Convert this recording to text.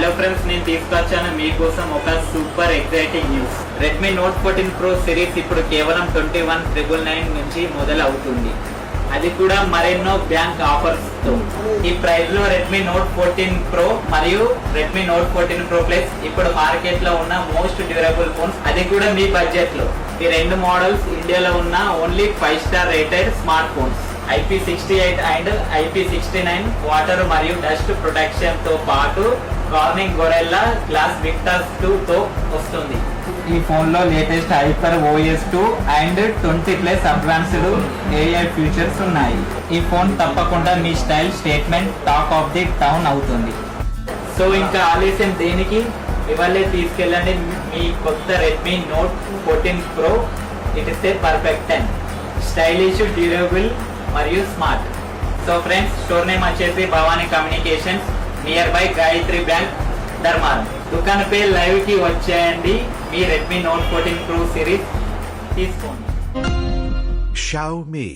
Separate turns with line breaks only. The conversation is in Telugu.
హలో ఫ్రెండ్స్, నేను తీసుకొచ్చాను మీకోసం ఒక super exciting news. Redmi note 14 pro series ఇప్పుడు కేవలం 21,999 నుంచి మొదలవుతుంది. అది కూడా మరెన్నో బ్యాంక్ ఆఫర్స్ తో. ఈ ప్రైస్ లో రెడ్మీ నోట్ 14 ప్రో మరియు రెడ్మీ నోట్ 14 ప్రో ప్లస్ ఇప్పుడు మార్కెట్ లో ఉన్న మోస్ట్ డ్యూరబుల్ ఫోన్స్, అది కూడా మీ బడ్జెట్ లో. ఈ రెండు మోడల్స్ ఇండియాలో ఉన్న only 5 star rated smart phones. IP68 and IP69 water మరియు డస్ట్ ప్రొటెక్షన్ తో పాటు కార్నింగ్ గొరెల్లా గ్లాస్ విక్టర్స్ 2 తో వస్తుంది. ఈ ఫోన్ లో latest hyper OS 2 and 20+ advanced AI features ఉన్నాయి. ఈ ఫోన్ తప్పకుండా మీ style statement talk of the town అవుతుంది. సో ఇంకా ఆలస్యం దేనికి, ఇవాళే తీసుకెళ్ళండి మీ కొత్త Redmi note 14 pro. It is a perfect 10 stylish, durable మరియు smart. So friends, store name వచ్చేసి Bhavani communications, near by Gayatri bank, Dharmaram. దుకాణం పే లైవ్ కి వచ్చేయండి, మీ రెడ్మీ నోట్ 14 ప్రో సిరీస్ తీసుకోండి.
Xiaomi